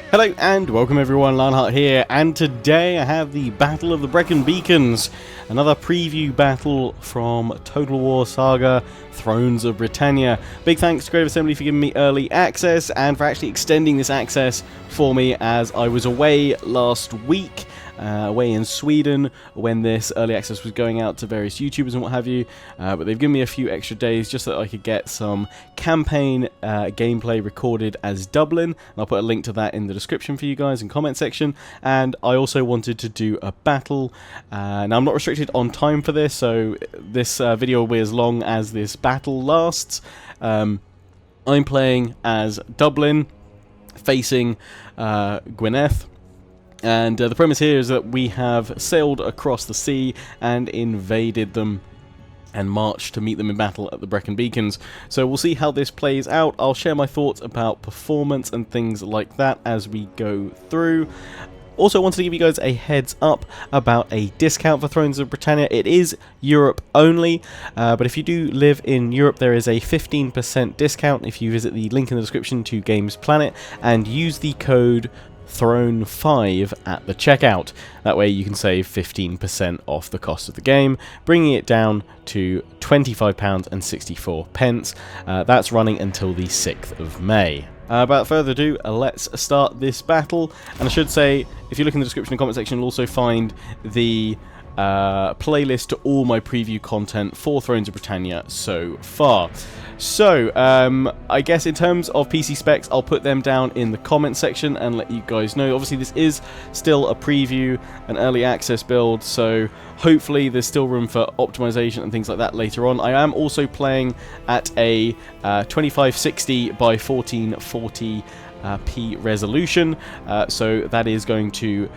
Hello and welcome everyone, Lionheart here, and today I have the Battle of the Brecon Beacons, another preview battle from Total War Saga Thrones of Britannia. Big thanks to Creative Assembly for giving me early access and for actually extending this access for me as I was away last week. Away in Sweden when this early access was going out to various YouTubers and what have you, but they've given me a few extra days just so that I could get some campaign gameplay recorded as Dublin, and I'll put a link to that in the description for you guys in comment section. And I also wanted to do a battle. Now I'm not restricted on time for this, so this video will be as long as this battle lasts. I'm playing as Dublin facing Gwynedd. And the premise here is that we have sailed across the sea and invaded them and marched to meet them in battle at the Brecon Beacons. So we'll see how this plays out. I'll share my thoughts about performance and things like that as we go through. Also wanted to give you guys a heads up about a discount for Thrones of Britannia. It is Europe only, but if you do live in Europe, there is a 15% discount if you visit the link in the description to Games Planet and use the code Throne5 at the checkout. That way you can save 15% off the cost of the game, bringing it down to £25.64. That's running until the 6th of May. Without further ado, let's start this battle. And I should say, if you look in the description and comment section, you'll also find the playlist to all my preview content for Thrones of Britannia so far. So, I guess in terms of PC specs, I'll put them down in the comment section and let you guys know. Obviously, this is still a preview, an early access build, so hopefully there's still room for optimization and things like that later on. I am also playing at a 2560 by 1440 P resolution, so that is going to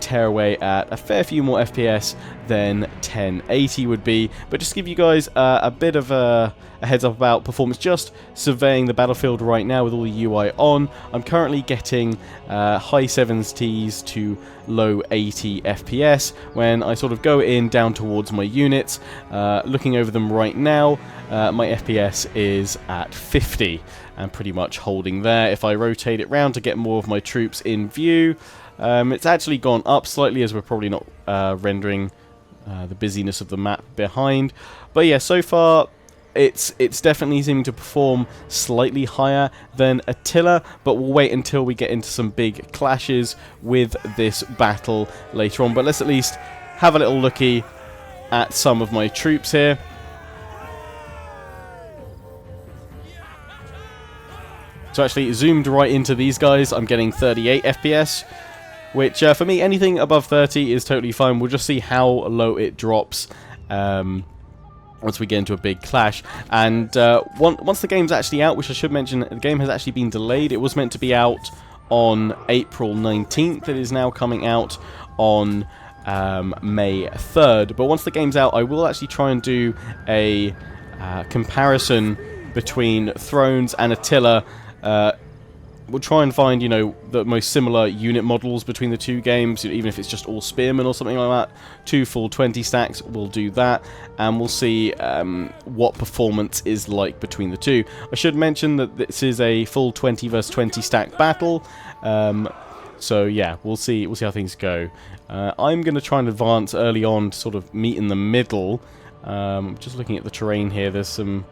tear away at a fair few more FPS than 1080 would be. But just to give you guys a bit of a heads up about performance, just surveying the battlefield right now with all the UI on, I'm currently getting high 70s to low 80 FPS when I sort of go in down towards my units. Looking over them right now, my FPS is at 50 and pretty much holding there. If I rotate it round to get more of my troops in view, it's actually gone up slightly as we're probably not rendering the busyness of the map behind. But yeah, so far it's definitely seeming to perform slightly higher than Attila, but we'll wait until we get into some big clashes with this battle later on. But let's at least have a little looky at some of my troops here. So actually zoomed right into these guys, I'm getting 38 FPS, which for me, anything above 30 is totally fine. We'll just see how low it drops once we get into a big clash. And once the game's actually out, which I should mention, the game has actually been delayed. It was meant to be out on April 19th. It is now coming out on May 3rd. But once the game's out, I will actually try and do a comparison between Thrones and Attila. We'll try and find, you know, the most similar unit models between the two games, even if it's just all spearmen or something like that. 2 full 20 stacks, we'll do that, and we'll see what performance is like between the two. I should mention that this is a full 20 versus 20 stack battle, so yeah, we'll see how things go. I'm going to try and advance early on to sort of meet in the middle. Just looking at the terrain here, there's some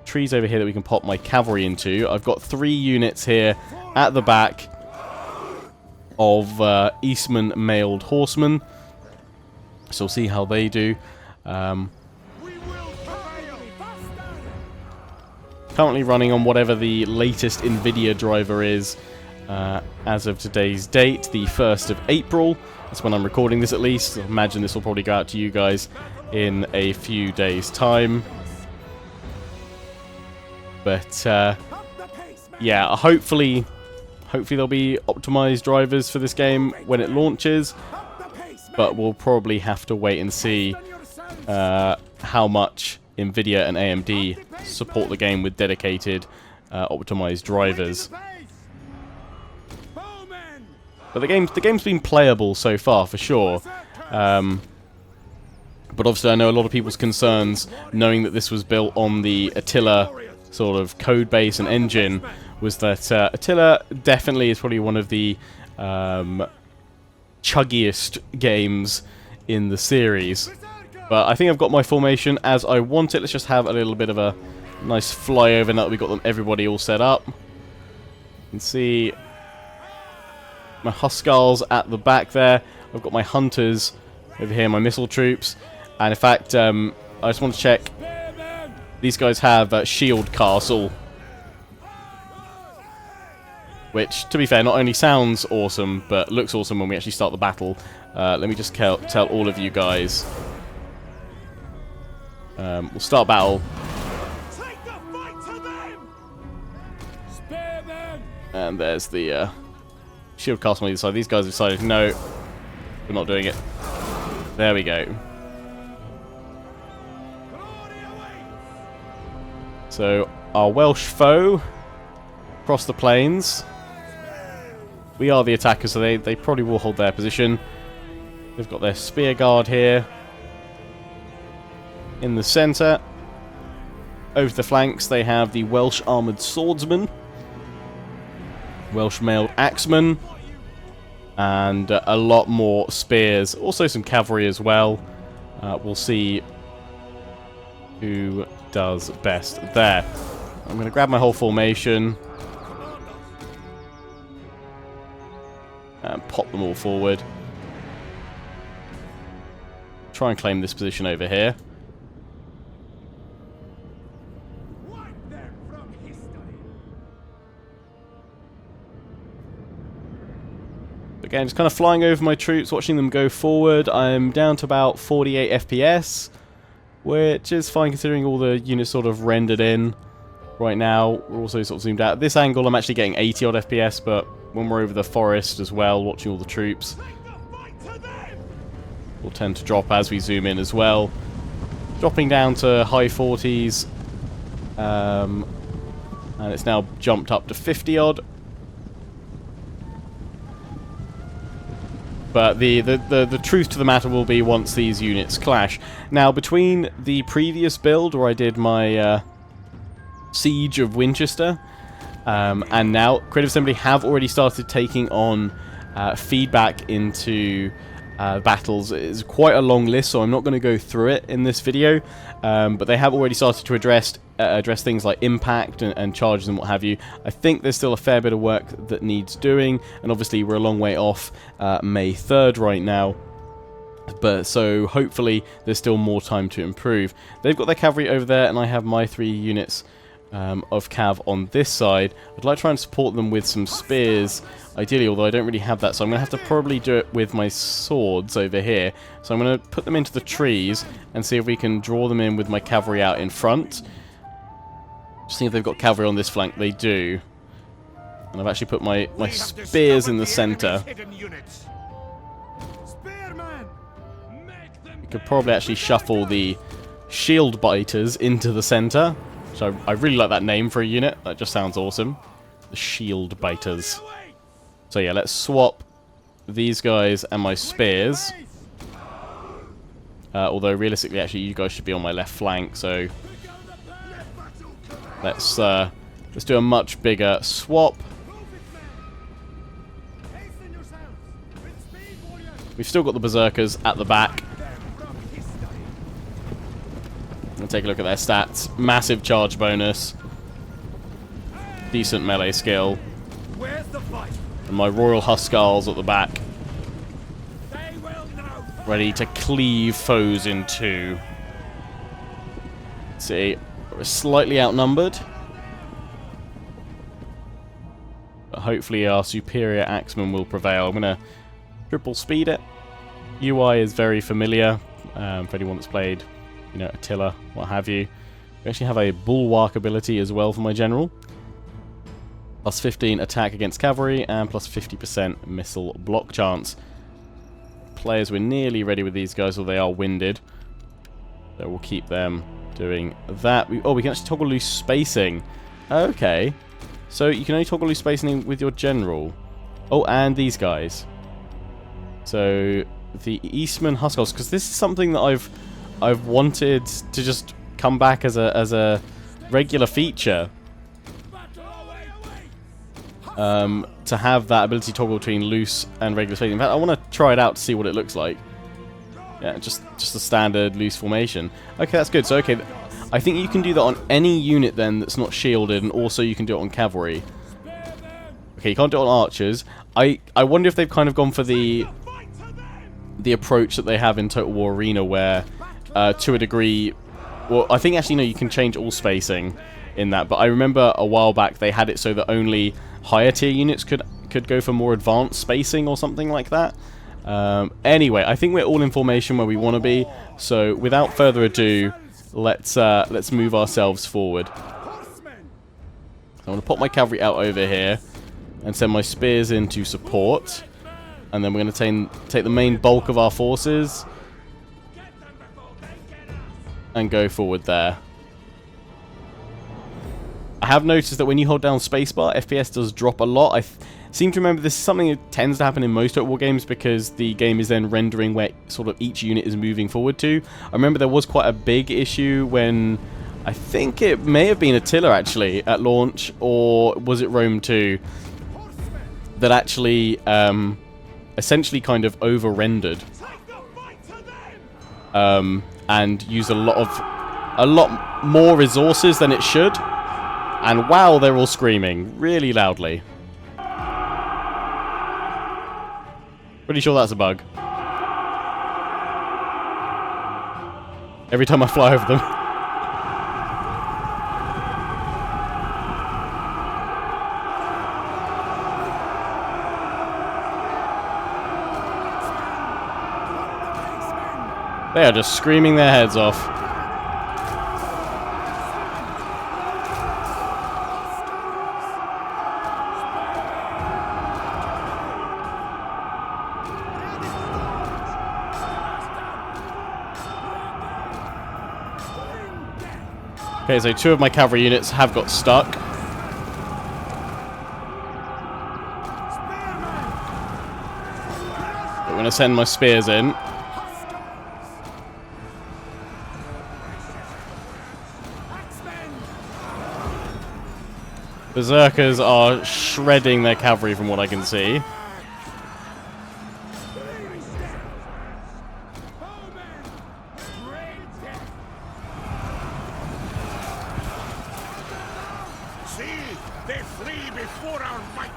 trees over here that we can pop my cavalry into. I've got 3 units here at the back of Eastman mailed horsemen, so we'll see how they do. Currently running on whatever the latest NVIDIA driver is as of today's date, the 1st of April. That's when I'm recording this at least. I imagine this will probably go out to you guys in a few days' time. But yeah, hopefully there'll be optimized drivers for this game when it launches, but we'll probably have to wait and see how much NVIDIA and AMD support the game with dedicated optimized drivers. But the game's been playable so far for sure. But obviously I know a lot of people's concerns knowing that this was built on the Attila sort of code base and engine was that Attila definitely is probably one of the chuggiest games in the series. But I think I've got my formation as I want it. Let's just have a little bit of a nice flyover now that we've got everybody all set up. You can see my Huskars at the back there. I've got my Hunters over here, my missile troops. And in fact, I just want to check. These guys have Shield Castle. Which, to be fair, not only sounds awesome, but looks awesome when we actually start the battle. Let me just tell all of you guys. We'll start battle. Take the fight to them! Spearmen! And there's the shield castle on either side. These guys have decided, no, we're not doing it. There we go. So, our Welsh foe across the plains. We are the attackers, so they probably will hold their position. They've got their spear guard here. In the centre, over the flanks, they have the Welsh armoured swordsmen, Welsh mailed axemen, and a lot more spears. Also some cavalry as well. We'll see who does best there. I'm going to grab my whole formation and pop them all forward. Try and claim this position over here. Again, just kind of flying over my troops, watching them go forward. I'm down to about 48 FPS, which is fine considering all the units sort of rendered in right now. We're also sort of zoomed out. At this angle, I'm actually getting 80 odd FPS, but when we're over the forest as well, watching all the troops, we'll tend to drop as we zoom in as well. Dropping down to high 40s, and it's now jumped up to 50 odd. But the truth to the matter will be once these units clash. Now, between the previous build, where I did my Siege of Winchester, and now, Creative Assembly have already started taking on feedback into battles. It's quite a long list, so I'm not going to go through it in this video. But they have already started to address things like impact and charges and what have you. I think there's still a fair bit of work that needs doing, and obviously we're a long way off May 3rd right now. But so hopefully there's still more time to improve. They've got their cavalry over there, and I have my 3 units of cav on this side. I'd like to try and support them with some spears, ideally, although I don't really have that, so I'm going to have to probably do it with my swords over here. So I'm going to put them into the trees and see if we can draw them in with my cavalry out in front. Just see if they've got cavalry on this flank. They do. And I've actually put my spears in the centre. We could probably actually shuffle the shield biters into the centre. So I really like that name for a unit. That just sounds awesome. The shield biters. So yeah, let's swap these guys and my spears. Although realistically, actually, you guys should be on my left flank. So let's do a much bigger swap. We've still got the berserkers at the back. And take a look at their stats. Massive charge bonus. Decent melee skill. And my Royal Huskars at the back. Ready to cleave foes in two. Let's see. We're slightly outnumbered. But hopefully our superior axemen will prevail. I'm going to triple speed it. UI is very familiar for anyone that's played, you know, Attila, what have you. We actually have a bulwark ability as well for my general. Plus 15 attack against cavalry and plus 50% missile block chance. Players, we're nearly ready with these guys, or they are winded. So we'll keep them doing that. We can actually toggle loose spacing. Okay. So you can only toggle loose spacing with your general. Oh, and these guys. So the Eastman Huskars, because this is something that I've wanted to just come back as a regular feature to have that ability to toggle between loose and regular spacing. In fact, I want to try it out to see what it looks like. Yeah, just a standard loose formation. Okay, that's good. So, okay, I think you can do that on any unit then that's not shielded, and also you can do it on cavalry. Okay, you can't do it on archers. I wonder if they've kind of gone for the approach that they have in Total War Arena, where to a degree, well, I think actually no, you can change all spacing in that. But I remember a while back they had it so that only higher tier units could go for more advanced spacing or something like that. Anyway, I think we're all in formation where we want to be. So without further ado, let's move ourselves forward. I want to pop my cavalry out over here and send my spears in to support. And then we're going to take the main bulk of our forces and go forward there. I have noticed that when you hold down spacebar, FPS does drop a lot. I seem to remember this is something that tends to happen in most Total War games because the game is then rendering where sort of each unit is moving forward to. I remember there was quite a big issue when, I think it may have been Attila actually at launch, or was it Rome 2, that actually essentially kind of over-rendered and used a lot more resources than it should. And wow, they're all screaming really loudly. Pretty sure that's a bug. Every time I fly over them. They are just screaming their heads off. Okay, so 2 of my cavalry units have got stuck. I'm going to send my spears in. Berserkers are shredding their cavalry from what I can see. They flee before our might.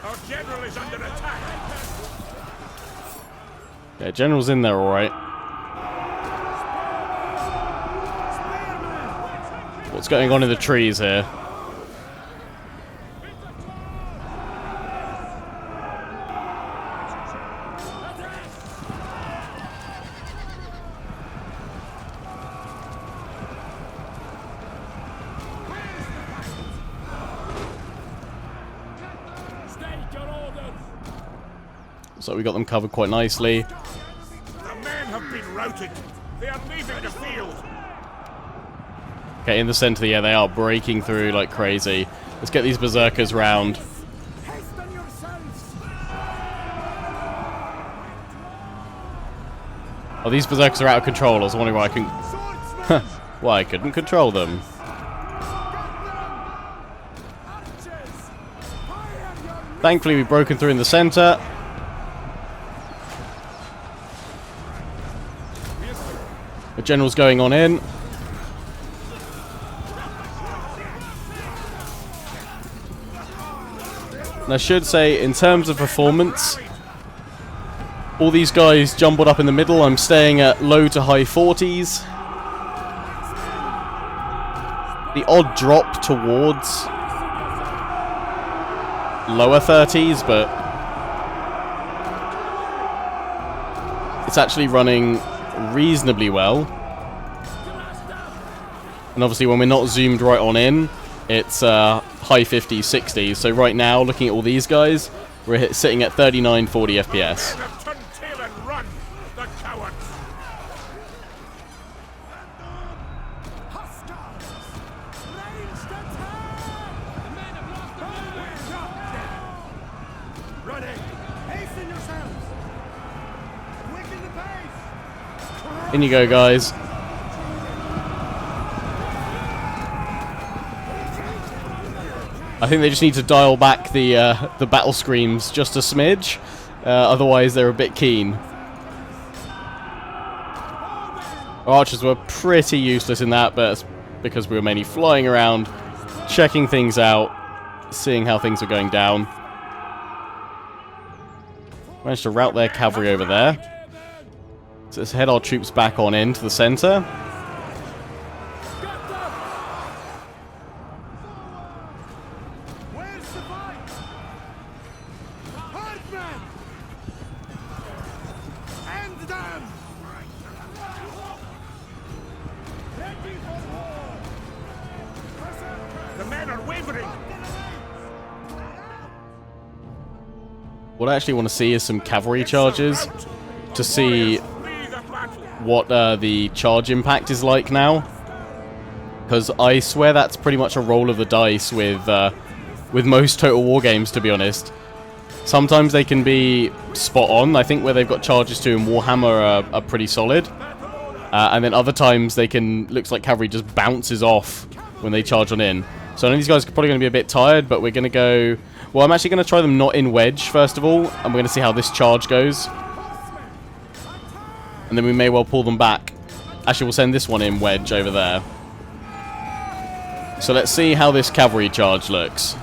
Our general is under attack. Yeah, general's in there, all right. What's going on in the trees here? So we got them covered quite nicely. The men have been routed. They are leaving the field. Okay, in the center, yeah, they are breaking through like crazy. Let's get these berserkers round. Oh, these berserkers are out of control. I was wondering why I couldn't control them. Thankfully, we've broken through in the center. The general's going on in. And I should say, in terms of performance, all these guys jumbled up in the middle. I'm staying at low to high 40s. The odd drop towards lower 30s, but it's actually running reasonably well. And obviously when we're not zoomed right on in, it's high 50s, 60s. So right now, looking at all these guys, we're sitting at 39, 40 FPS. In you go, guys. I think they just need to dial back the battle screams just a smidge. Otherwise, they're a bit keen. Archers were pretty useless in that, but it's because we were mainly flying around, checking things out, seeing how things were going down. Managed to rout their cavalry over there. So let's head our troops back on into the center. The men are wavering. What I actually want to see is some cavalry charges to see what the charge impact is like now. Because I swear that's pretty much a roll of the dice with most Total War games, to be honest. Sometimes they can be spot on. I think where they've got charges to in Warhammer are pretty solid. And then other times they can, looks like cavalry just bounces off when they charge on in. So I know these guys are probably going to be a bit tired, but we're going to go... Well, I'm actually going to try them not in wedge, first of all, and we're going to see how this charge goes. And then we may well pull them back. Actually, we'll send this one in wedge over there. So let's see how this cavalry charge looks.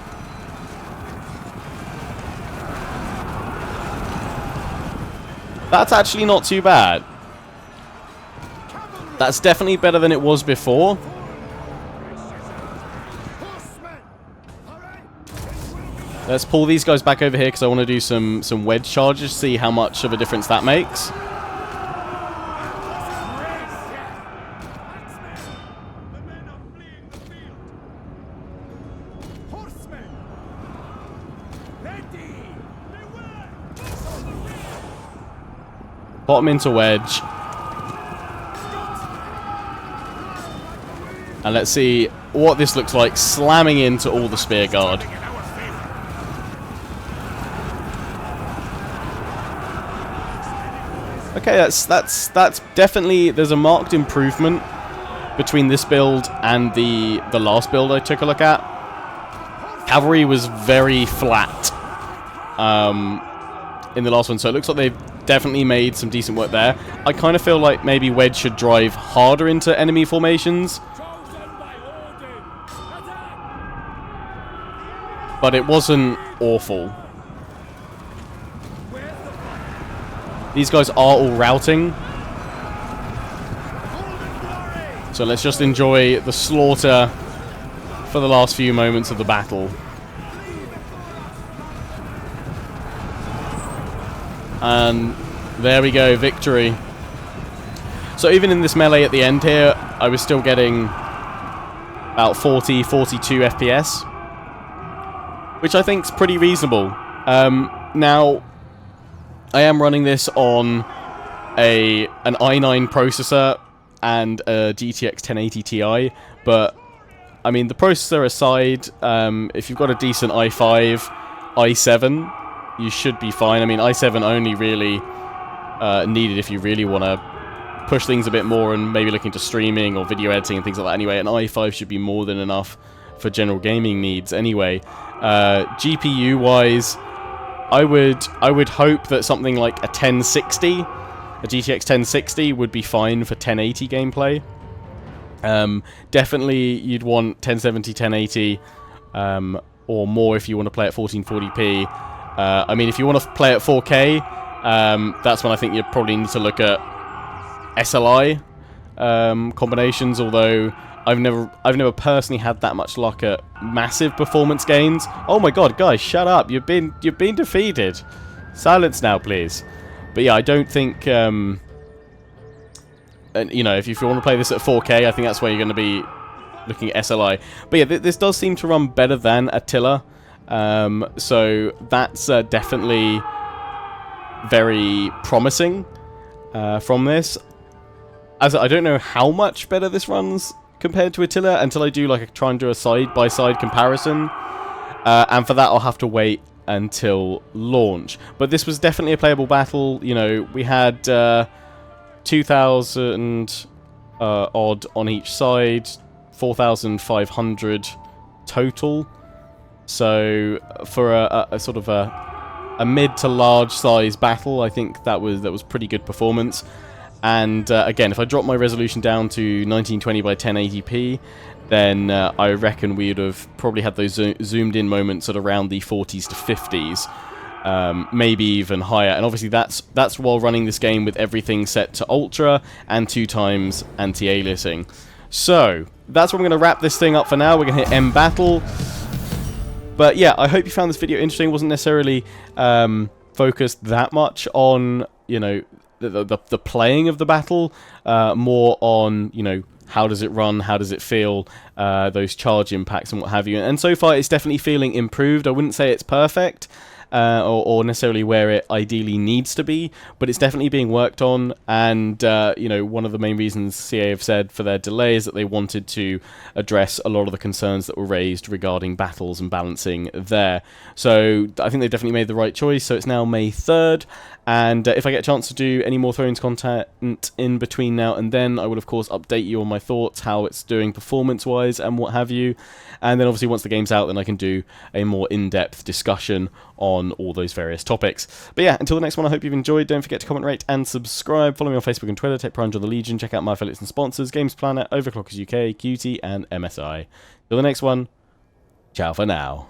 That's actually not too bad. That's definitely better than it was before. Let's pull these guys back over here because I want to do some wedge charges, see how much of a difference that makes. Bottom into wedge. And let's see what this looks like slamming into all the spear guard. Okay, that's definitely, there's a marked improvement between this build and the last build I took a look at. Cavalry was very flat in the last one, so it looks like they've definitely made some decent work there. I kind of feel like maybe Wedge should drive harder into enemy formations. But it wasn't awful. These guys are all routing. So let's just enjoy the slaughter for the last few moments of the battle. And there we go, victory. So even in this melee at the end here, I was still getting about 40, 42 FPS. Which I think is pretty reasonable. Now, I am running this on an i9 processor and a GTX 1080 Ti, but I mean, the processor aside, if you've got a decent i5, i7, you should be fine. I mean, i7 only really needed if you really want to push things a bit more and maybe look into streaming or video editing and things like that anyway. An i5 should be more than enough for general gaming needs anyway. GPU-wise, I would hope that something like a 1060, a GTX 1060 would be fine for 1080 gameplay. Definitely you'd want 1070, 1080, or more if you want to play at 1440p. I mean, if you want to play at 4K, that's when I think you probably need to look at SLI combinations, although I've never personally had that much luck at massive performance gains. Oh my god, guys, shut up. You've been defeated. Silence now, please. But yeah, I don't think you know, if you want to play this at 4K, I think that's where you're going to be looking at SLI. But yeah, this does seem to run better than Attila. So that's definitely very promising from this. As I don't know how much better this runs compared to Attila until I do try and do a side-by-side comparison, and for that I'll have to wait until launch. But this was definitely a playable battle. You know, we had 2,000 odd on each side, 4,500 total. So for a sort of a mid to large size battle, I think that was pretty good performance. And again, if I drop my resolution down to 1920 by 1080p, then I reckon we would have probably had those zoomed in moments at around the 40s to 50s, maybe even higher. And obviously that's while running this game with everything set to ultra and 2x anti-aliasing. So that's where I'm going to wrap this thing up for now. We're going to hit end battle. But yeah, I hope you found this video interesting. It wasn't necessarily focused that much on, you know, the playing of the battle, more on, you know, how does it run, how does it feel, those charge impacts and what have you. And so far it's definitely feeling improved. I wouldn't say it's perfect, or necessarily where it ideally needs to be, but it's definitely being worked on. And you know, one of the main reasons CA have said for their delay is that they wanted to address a lot of the concerns that were raised regarding battles and balancing there. So I think they've definitely made the right choice. So it's now May 3rd, and if I get a chance to do any more Thrones content in between now and then, I will of course update you on my thoughts, how it's doing performance-wise and what have you. And then obviously once the game's out, then I can do a more in-depth discussion on all those various topics. But yeah, until the next one, I hope you've enjoyed. Don't forget to comment, rate, and subscribe. Follow me on Facebook and Twitter. Take pride in the Legion. Check out my affiliates and sponsors: Games Planet, Overclockers UK, QT, and MSI. Till the next one, ciao for now.